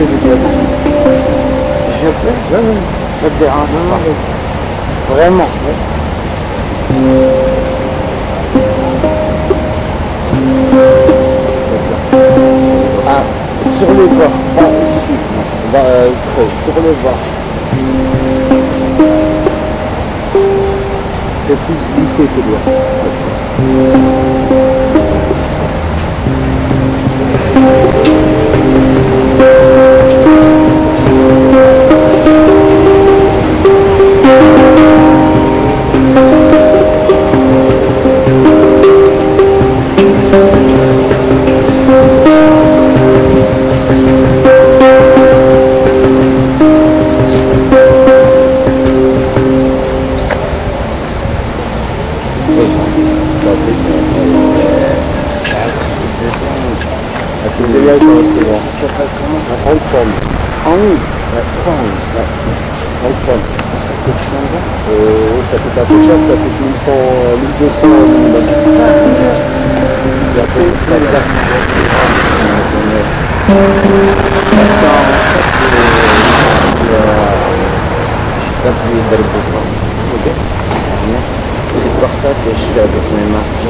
fais du job. Je peux? Ouais, ouais. Ça te dérange pas? Vraiment? Ah, sur les bords, pas ici. Sur les bords. C'est plus glissé que toi. Ça s'appelle comment? Un Holton. Ah oui, Holton. Ça coûte combien? Ça coûte un peu cher, ça coûte 1200 minimum. Il y a peu c'est pour ça que je fais avec mes marques.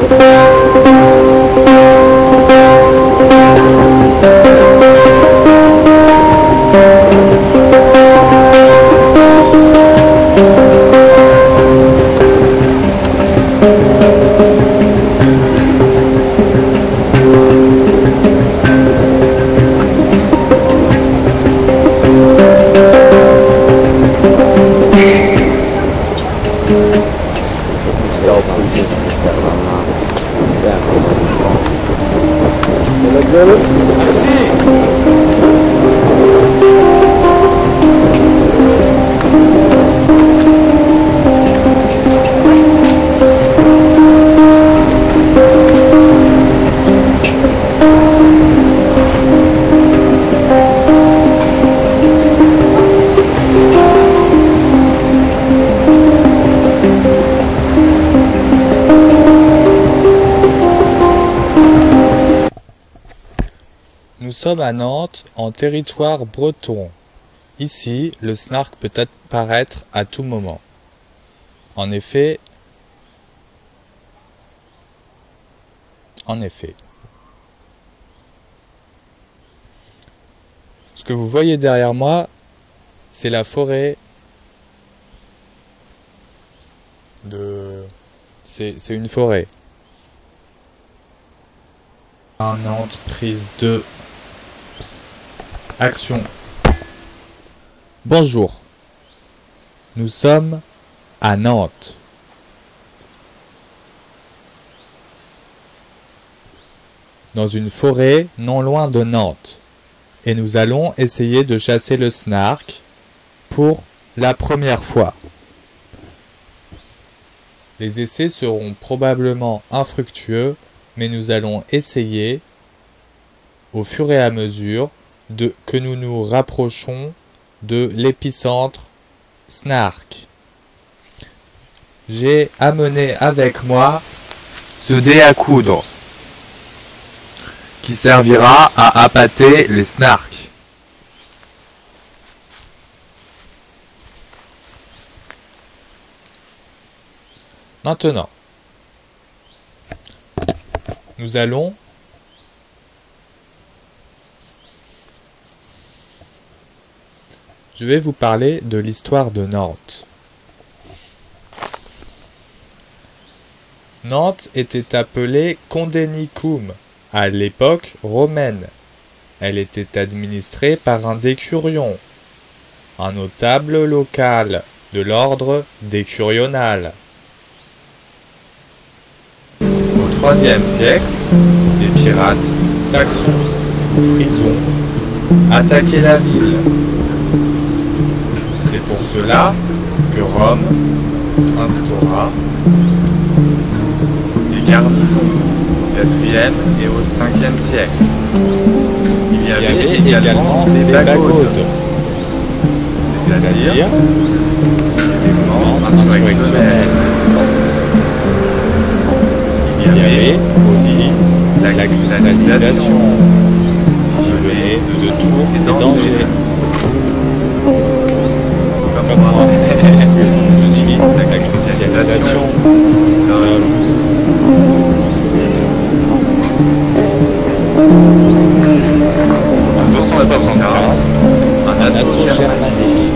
Nous sommes à Nantes, en territoire breton. Ici, le snark peut apparaître à tout moment. En effet, ce que vous voyez derrière moi, c'est la forêt de... C'est une forêt. À Nantes, prise 2. Action. Bonjour. Nous sommes à Nantes. Dans une forêt non loin de Nantes. Et nous allons essayer de chasser le snark pour la première fois. Les essais seront probablement infructueux, mais nous allons essayer, au fur et à mesure, que nous nous rapprochons de l'épicentre snark. J'ai amené avec moi ce dé à coudre qui servira à appâter les snarks. Maintenant, nous allons je vais vous parler de l'histoire de Nantes. Nantes était appelée Condenicum à l'époque romaine. Elle était administrée par un décurion, un notable local de l'ordre décurional. Au IIIe siècle, des pirates saxons ou frisons attaquaient la ville. C'est pour cela que Rome instaura des garnisons au IVe et au Ve siècle. Il y avait également des pagaudes, c'est-à-dire des mouvements insurrectionnels. Il y avait aussi la cristallisation qui venait de tours dangers. Comme moi, je suis la christianisation. En 275, un assaut germanique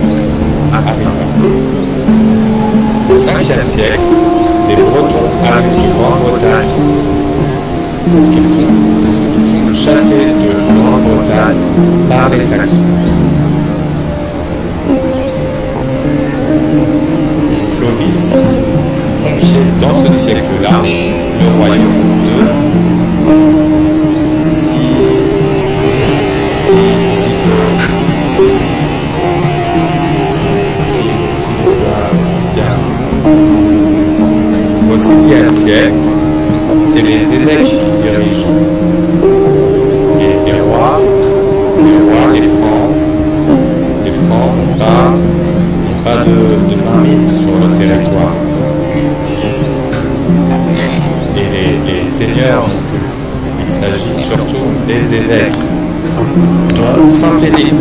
arrive. Au 5e siècle, des Bretons arrivent de Grande-Bretagne. Parce qu'ils sont chassés de Grande-Bretagne par les Saxons. Clovis conquiert dans ce siècle-là le royaume de Au 6e siècle, c'est les évêques qui dirigent. Les rois, les francs n'ont pas de mainmise sur le territoire. Et les seigneurs non plus. Il s'agit surtout des évêques, dont Saint-Félix.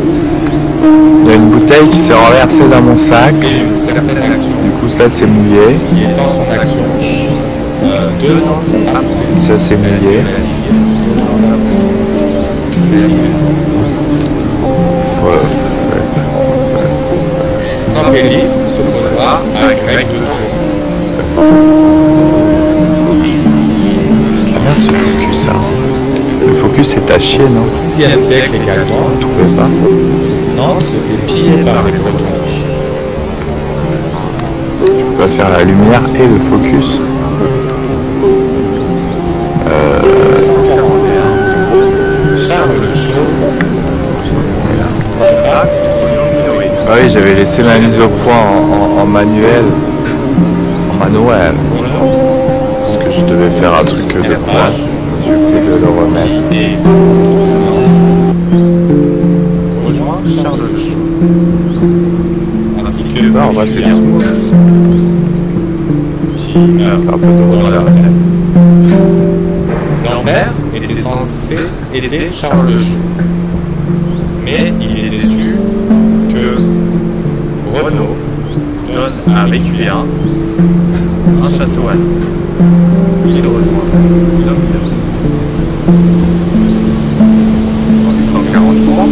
Il y a une bouteille qui s'est renversée dans mon sac. Et une certaine action. Du coup, ça c'est mouillé. Qui étend son action de Nantes à Monté. Ça c'est mouillé. Saint-Félix s'opposera à Greg de Tours. C'est de la merde ce focus, ça. Le focus est à chier, non? Au 6e siècle également, Vous trouvez pas? Nantes se fait piller par les Bretons. Tu peux faire la lumière et le focus. 141. Charles le Chaux. Ah oui, j'avais laissé ma mise au point en manuel. En manuel. Parce que je devais faire un truc de plage. J'ai oublié de le remettre. Et rejoint Charles le Chaux. Ainsi que Non, en vrai, c'est smooth. qui meurt Un peu de dans la retard. bataille. Lambert était Charles le Chaux. Mais il est déçu que Renaud donne à Réquien un château à lui. Il le rejoint. En 1843,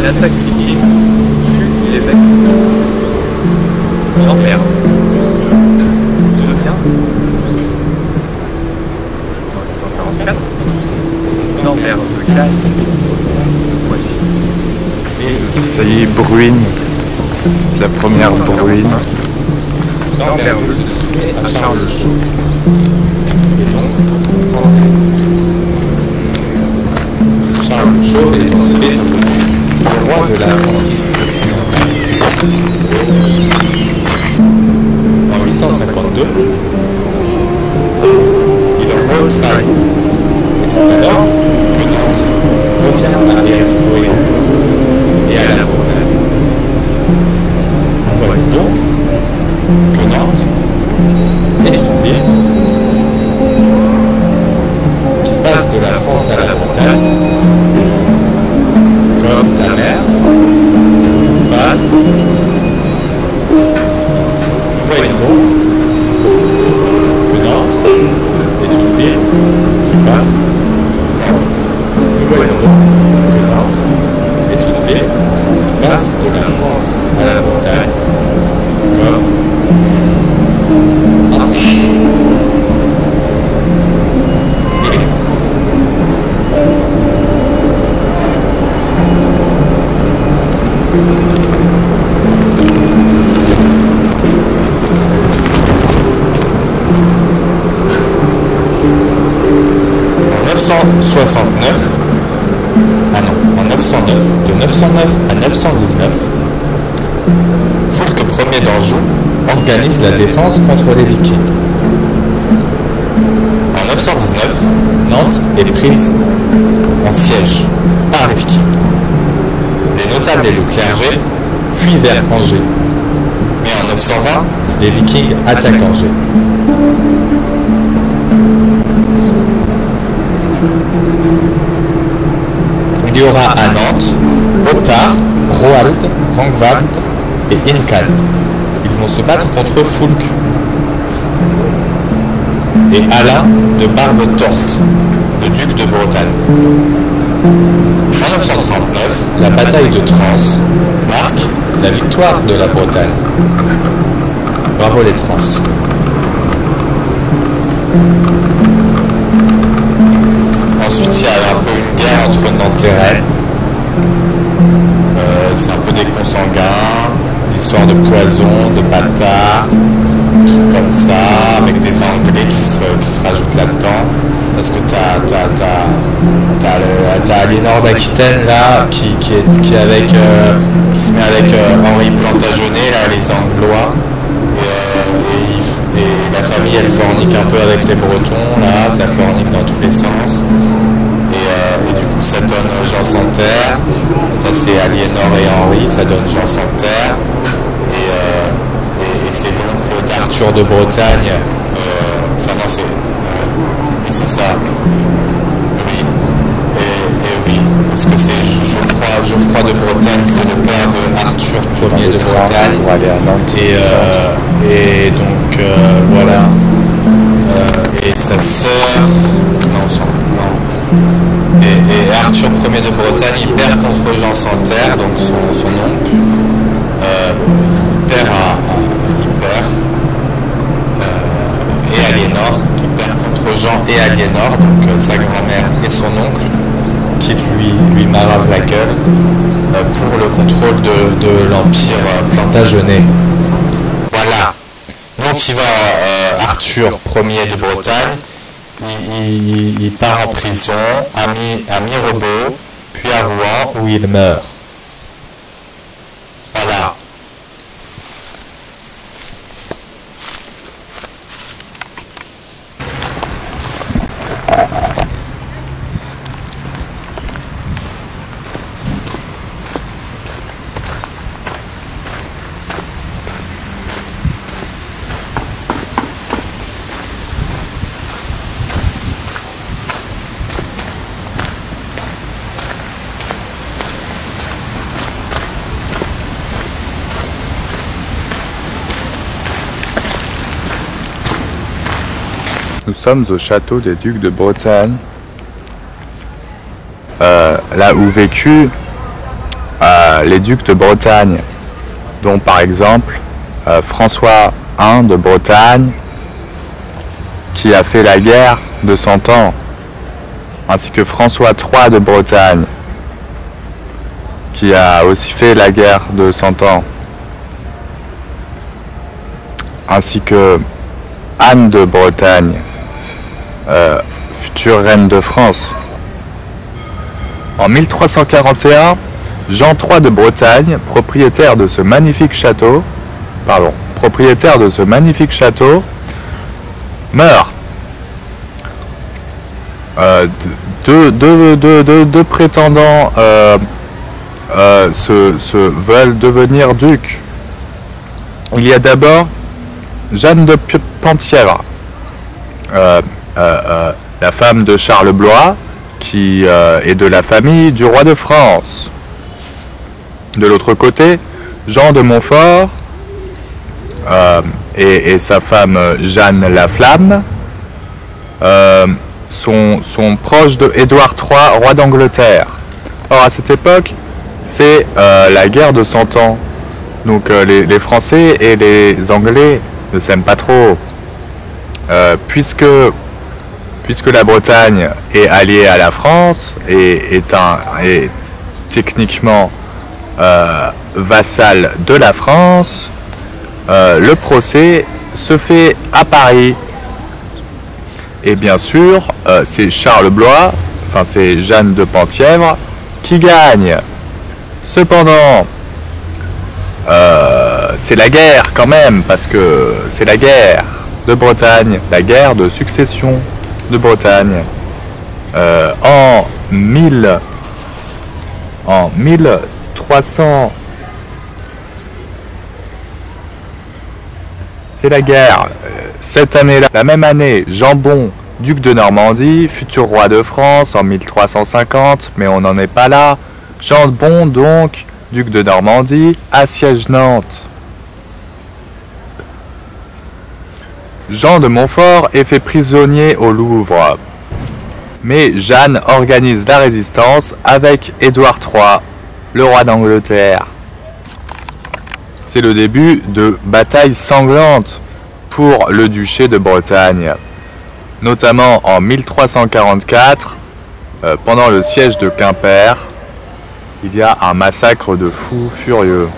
l'attaque viking tue l'évêque. Lambert devient en 1844 Lambert de Gagne Poitiers. Et Ça y est, bruine. C'est la première bruine. Lambert se soumet à Charles le Chaux. Et donc français. Charles le Chaux est en effet le roi de la France occidentale. En 852, il retrahit. Et c'est alors que Nantes revient à Erexpoé et à la Bretagne. Nous voyons donc que Nantes est une ville qui passe de la France à la Bretagne, comme ta mère passe. Nous voyons donc que Nantes est une ville qui passe. Nous voyons donc que Nantes est une ville qui passe de la France à la Bretagne, comme un train électrique. En 909, de 909 à 919, Foulques Ier d'Anjou organise la défense contre les Vikings. En 919, Nantes est prise en siège par les Vikings. Les notables et le clergé fuient vers Angers. Mais en 920, les Vikings attaquent Angers. Il y aura à Nantes Ottar, Roald, Rangwald et Incan. Ils vont se battre contre Foulques et Alain de Barbe Torte, le duc de Bretagne. En 939, la bataille de Trans marque la victoire de la Bretagne. Bravo les Trans. Ensuite, il y a un peu une guerre entre Nantes et Rennes. C'est un peu des consanguins, des histoires de poison, de bâtards, des trucs comme ça, avec des Anglais qui se rajoutent là-dedans. Parce que t'as Aliénor d'Aquitaine là, qui se met avec Henri Plantagenet, là, les Anglois. Et la famille elle fornique un peu avec les Bretons, là, ça fornique dans tous les sens. Et du coup ça donne Jean sans Terre, ça c'est Aliénor et Henri, ça donne Jean sans Terre. Et c'est l'oncle d'Arthur de Bretagne, enfin non c'est ça. Oui. Et oui, parce que c'est Geoffroy de Bretagne, c'est le père de Arthur Ier de Bretagne. Pour aller à Nantes. Et donc voilà. Et sa sœur. Non. Et Arthur Ier de Bretagne, il perd contre Jean sans Terre, donc son oncle. Il perd. Et Aliénor, qui perd contre Jean et Aliénor, donc sa grand-mère et son oncle, qui lui marave la gueule pour le contrôle de l'empire Plantagenet. Voilà. Donc il va Arthur Ier de Bretagne, il part en prison à Mirebeau, puis à Rouen où il meurt. Voilà. Nous sommes au château des Ducs de Bretagne, là où vécut les Ducs de Bretagne, dont par exemple François I de Bretagne, qui a fait la guerre de 100 ans, ainsi que François III de Bretagne, qui a aussi fait la guerre de 100 ans, ainsi que Anne de Bretagne, future reine de France. En 1341, Jean III de Bretagne, propriétaire de ce magnifique château, meurt. Deux prétendants veulent devenir ducs. Il y a d'abord Jeanne de Penthièvre, la femme de Charles Blois, qui est de la famille du roi de France. De l'autre côté, Jean de Montfort et sa femme Jeanne la Flamme sont proches de Édouard III, roi d'Angleterre. Or, à cette époque, c'est la guerre de 100 ans. Donc les Français et les Anglais ne s'aiment pas trop. Puisque la Bretagne est alliée à la France et est techniquement vassal de la France, le procès se fait à Paris. Et bien sûr, c'est Charles Blois, enfin c'est Jeanne de Penthièvre qui gagne. Cependant, c'est la guerre quand même, parce que c'est la guerre de Bretagne, la guerre de succession de Bretagne. En 1300, c'est la guerre. Cette année-là, la même année, Jambon duc de Normandie, futur roi de France en 1350, mais on n'en est pas là. Jean de Bon, donc, duc de Normandie, assiège Nantes. Jean de Montfort est fait prisonnier au Louvre. Mais Jeanne organise la résistance avec Édouard III, le roi d'Angleterre. C'est le début de batailles sanglantes pour le duché de Bretagne. Notamment en 1344, pendant le siège de Quimper, il y a un massacre de fous furieux.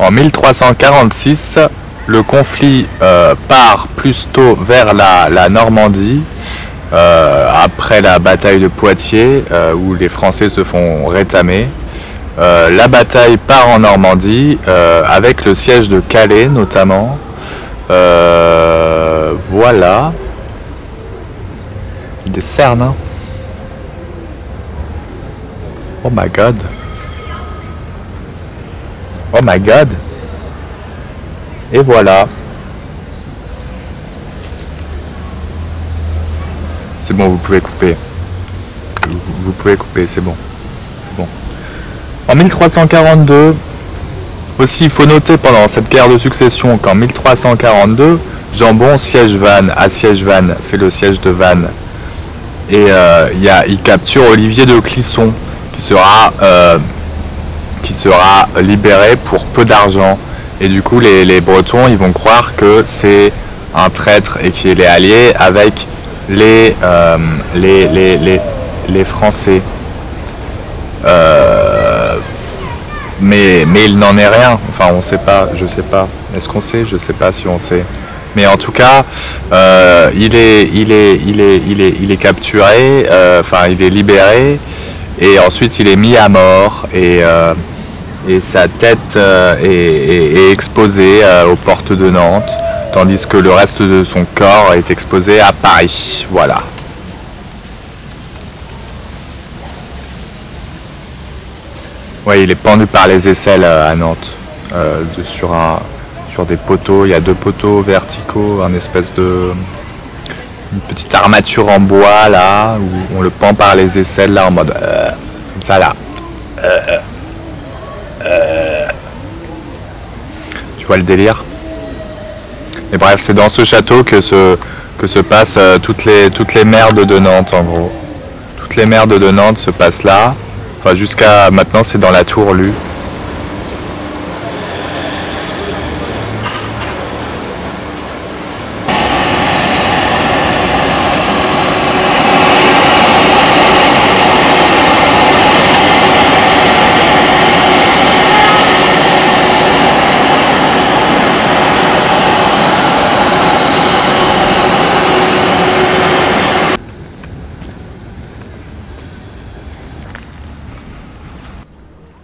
En 1346, le conflit part plus tôt vers la Normandie, après la bataille de Poitiers, où les Français se font rétamer. La bataille part en Normandie, avec le siège de Calais notamment. Voilà. Des cernes, hein. Oh my god. Oh my god. Et voilà. C'est bon, vous pouvez couper. Vous pouvez couper, c'est bon. C'est bon. En 1342, aussi il faut noter pendant cette guerre de succession qu'en 1342, Jambon siège Vannes, assiège Vannes, fait le siège de Vannes. Et il capture Olivier de Clisson, qui sera libéré pour peu d'argent. Et du coup, les Bretons, ils vont croire que c'est un traître et qu'il est allié avec les Français. Mais il n'en est rien. Enfin, on sait pas, je sais pas. Est-ce qu'on sait? Je sais pas si on sait. Mais en tout cas, il est capturé, il est libéré. Et ensuite, il est mis à mort et sa tête est exposée aux portes de Nantes, tandis que le reste de son corps est exposé à Paris. Voilà. Oui, il est pendu par les aisselles à Nantes, sur des poteaux. Il y a 2 poteaux verticaux, une petite armature en bois là, où on le pend par les aisselles là en mode comme ça là. Tu vois le délire? Et bref, c'est dans ce château que se passent toutes les merdes de Nantes en gros. Toutes les merdes de Nantes se passent là. Enfin jusqu'à maintenant c'est dans la tour Lue.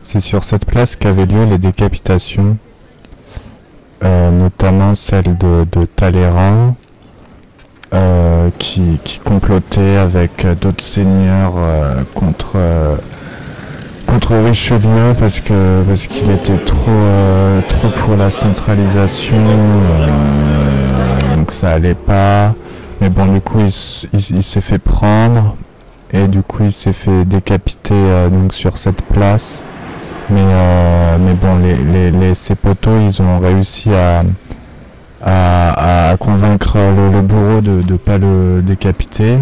C'est sur cette place qu'avaient lieu les décapitations, notamment celle de Talleyrand, qui complotait avec d'autres seigneurs contre Richelieu parce qu'il était trop pour la centralisation, donc ça allait pas. Mais bon, du coup il s'est fait prendre et du coup il s'est fait décapiter donc sur cette place. Mais bon, ces poteaux, ils ont réussi à convaincre le bourreau de ne pas le décapiter.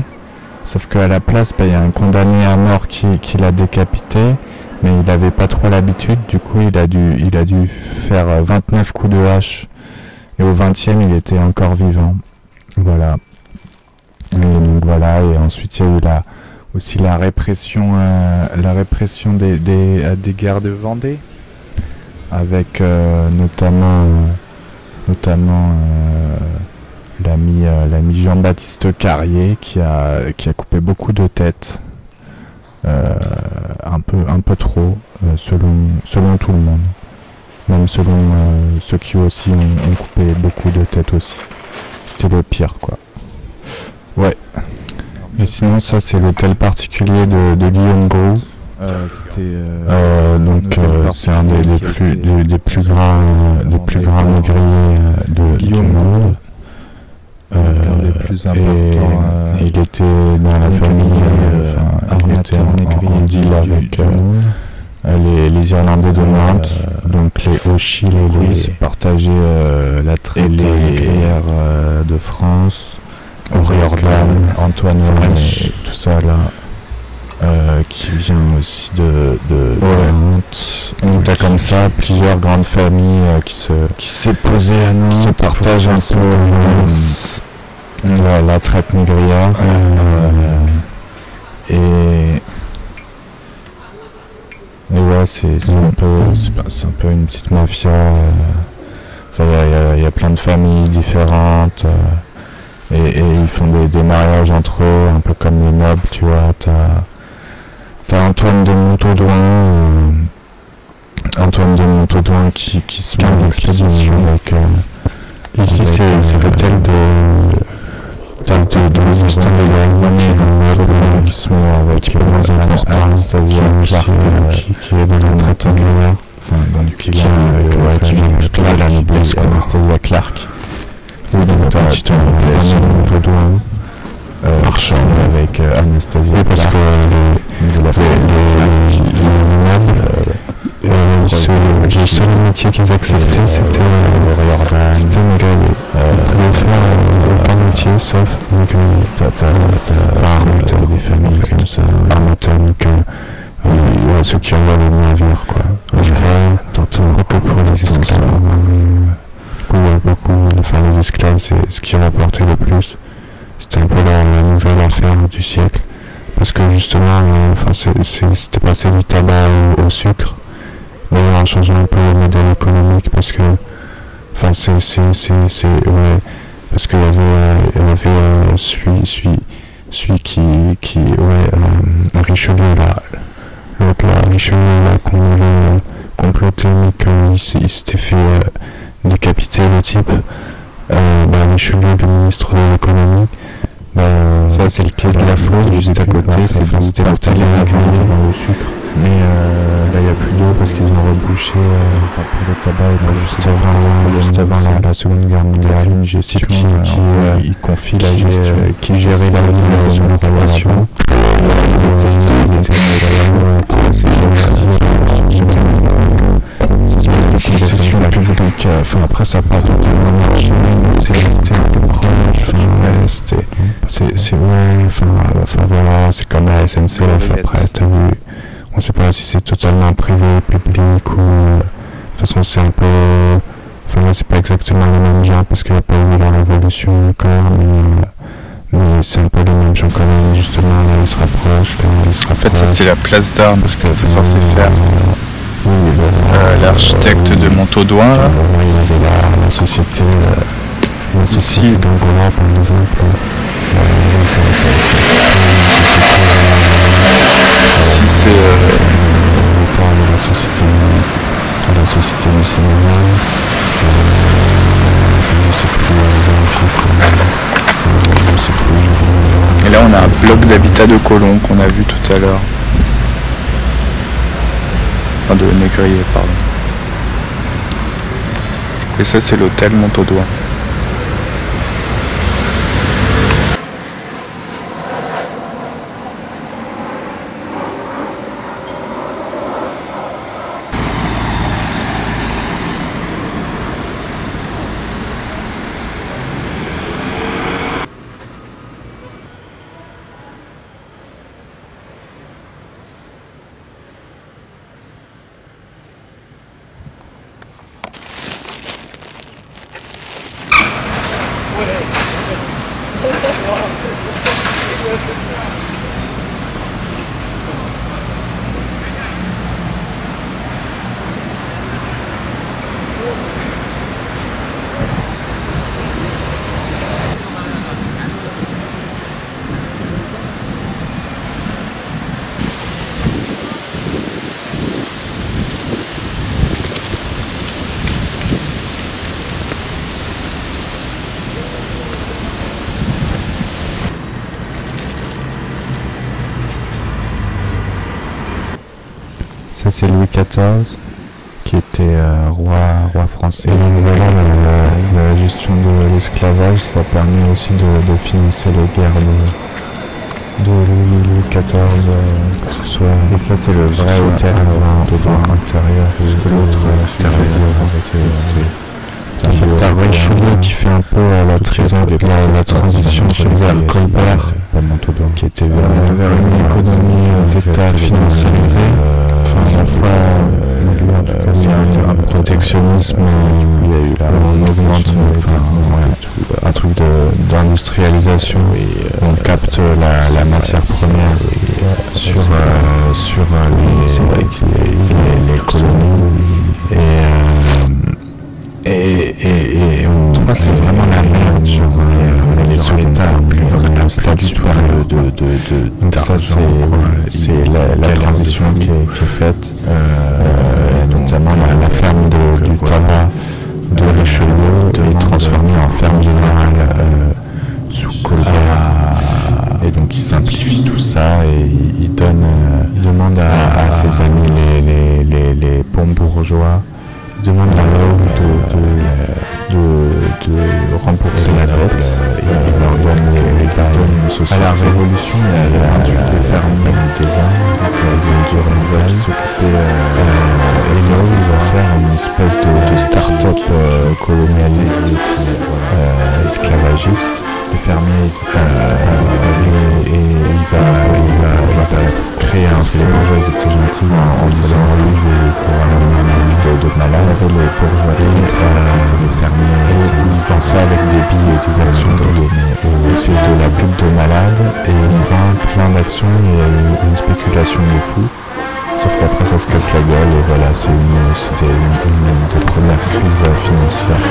Sauf qu'à la place, il y a un condamné à mort qui l'a décapité. Mais il n'avait pas trop l'habitude. Du coup, il a dû faire 29 coups de hache. Et au 20e, il était encore vivant. Voilà. Et donc voilà. Et ensuite, il y a eu aussi la répression des guerres de Vendée, avec notamment l'ami Jean-Baptiste Carrier qui a coupé beaucoup de têtes un peu trop, selon tout le monde. Même selon ceux qui aussi ont coupé beaucoup de têtes aussi. C'était le pire, quoi. Ouais. Et sinon, ça, c'est l'hôtel particulier de Guillaume Gros. Donc, c'est un des plus grands négriers du monde. des plus importants. Il était dans la famille, il était en deal avec les Irlandais de Nantes, donc les Auchy, les se partageaient la traite négrière de France, Riordan, Antoine French, tout ça là, qui vient aussi de Nantes. Donc t'as comme ça plusieurs grandes familles qui s'est posées à Nantes, qui se partagent un peu la traite négrière. Et ouais, c'est un peu une petite mafia. Enfin, il y a plein de familles différentes. Et ils font des mariages entre eux, un peu comme les nobles, tu vois. T'as Antoine de Montaudoin qui se met en expédition avec... ici, c'est l'hôtel de Augustin de qui se met avec Anastasia qui est dans la traite négrière. Enfin, qui vient plutôt de la noblesse, Anastasia Clark. Oui, donc t'as Montaudoin marchand avec Anastasia Clark. Parce que le seul métier qu'ils acceptaient, c'était négrier. Ils pouvaient faire aucun métier sauf négrier. T'as des familles comme ça, ceux qui envoient les navires, quoi. Je crois, t'entends beaucoup pour les esclaves. Beaucoup, enfin les esclaves, c'est ce qui rapportait le plus. C'était un peu la nouvelle affaire du siècle. Parce que justement, c'était passé du tabac au sucre. D'ailleurs, en changeant un peu le modèle économique, parce que, enfin, ouais, parce qu'il y avait celui qui, ouais, Richelieu, l'autre là, Richelieu, là, qu'on avait comploté, mais qu'il s'était fait décapiter, le type, Richelieu, le ministre de l'économie. Ça, c'est le quai de la Fosse, juste à côté, c'était parti les négriers dans le sucre. Mais là, il n'y a plus d'eau parce qu'ils ont rebouché pour le tabac juste avant la Seconde Guerre mondiale. Une gestion qui confie qui gérait la relation. La publique, enfin après ça n'a pas totalement marché, mais c'était un peu proche, enfin voilà, c'est comme la SNCF après, t'as vu, on sait pas si c'est totalement privé, public ou, de toute façon c'est un peu, enfin là c'est pas exactement le même genre parce qu'il n'y a pas eu la révolution encore, mais c'est un peu les mêmes gens quand même, justement, là ils se rapprochent, En fait ça c'est la place d'armes, parce que c'est censé faire. L'architecte de Montaudoin. Il avait la société d'Angola par exemple. Ici c'est la société du cinéma. Je sais plus. Et là on a un bloc d'habitat de colons qu'on a vu tout à l'heure. Enfin, de négrier, pardon. Et ça c'est l'hôtel Montaudoin. c'est Louis XIV qui était roi français. Et donc voilà, la gestion de l'esclavage, ça a permis aussi de financer les guerres de Louis XIV, que ce soit... Et ça, c'est le vrai terme intérieur, parce que l'autre extérieur avait t'as Richelieu qui fait un peu la transition vers Colbert, qui était vers une économie d'État financiarisée, à la fois il y a un protectionnisme, il y a eu on augmente un truc d'industrialisation, on capte la matière première sur les colonies, et on c'est vraiment la merde sur l'État, plus vraiment statut donc ça c'est la transition qui est faite, notamment la ferme du tabac de Richelieu est transformée en ferme générale sous Colbert, et donc il simplifie tout ça et il demande à ses amis les bons bourgeois, il demande à l'homme de rembourser la dette, et il leur donne les bails. À la Révolution, il y a un truc des fermiers des Indes, des Indes qui s'occupaient, et là il va faire une espèce de start-up colonialiste, esclavagiste. Les fermiers, et il va créer un fonds. Les bourgeois, ils étaient gentils en disant oui, je ferai un vie de malade. Les bourgeois et les fermiers, ils vendent ça avec des billes et des actions. Il fait de la pub de malade et il vend plein d'actions et une spéculation de fou. Sauf qu'après ça se casse la gueule et voilà, c'était une des premières crises financières.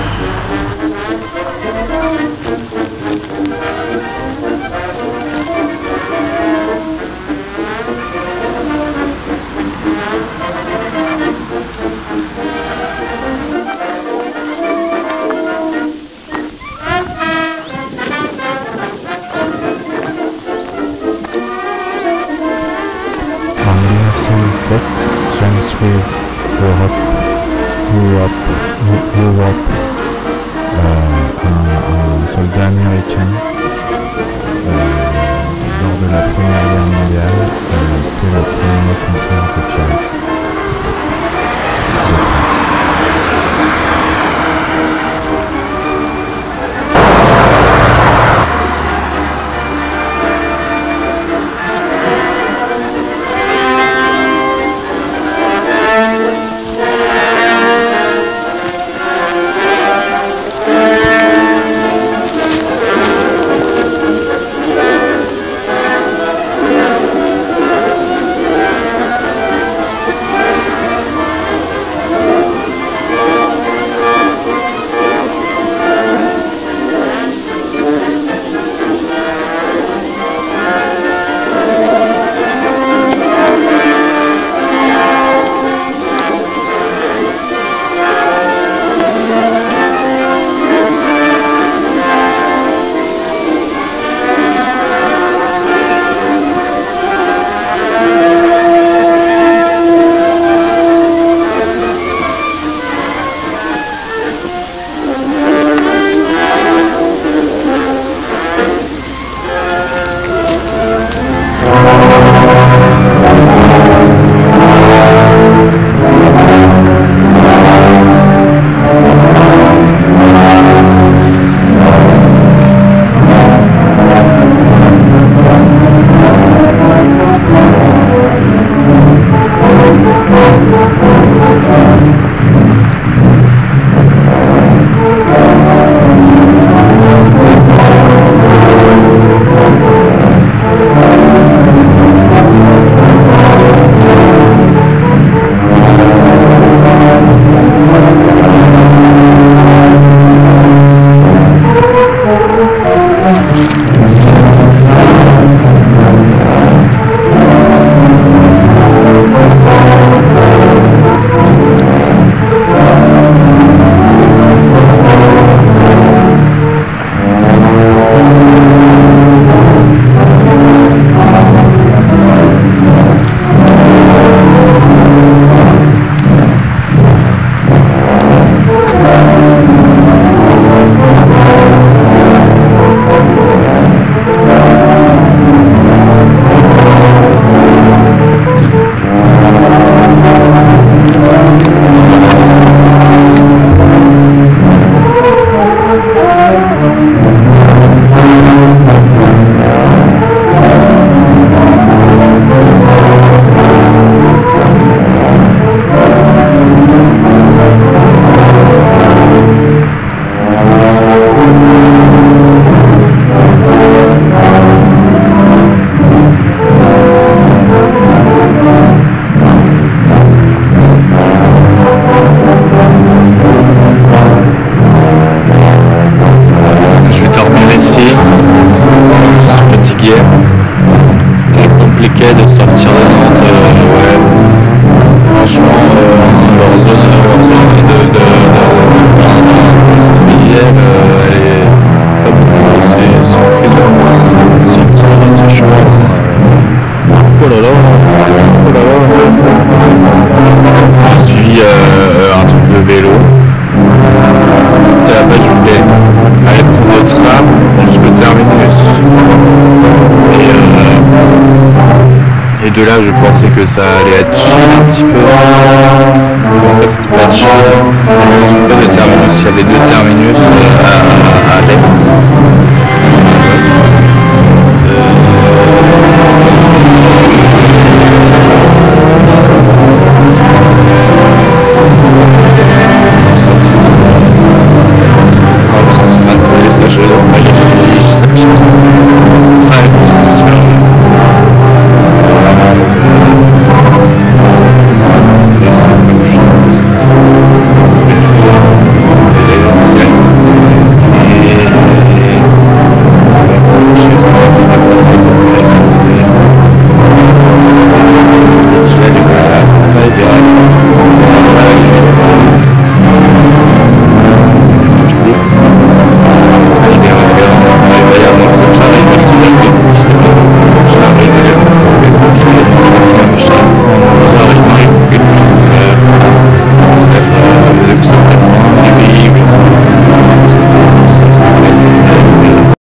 James Swiss, Europe, un soldat américain lors de la Première Guerre mondiale fait le premier concert de jazz. pensais que ça allait être chill un petit peu. Mais en fait, c'était pas chill. Je me suis trompé de terminus. Il y avait deux terminus à l'est.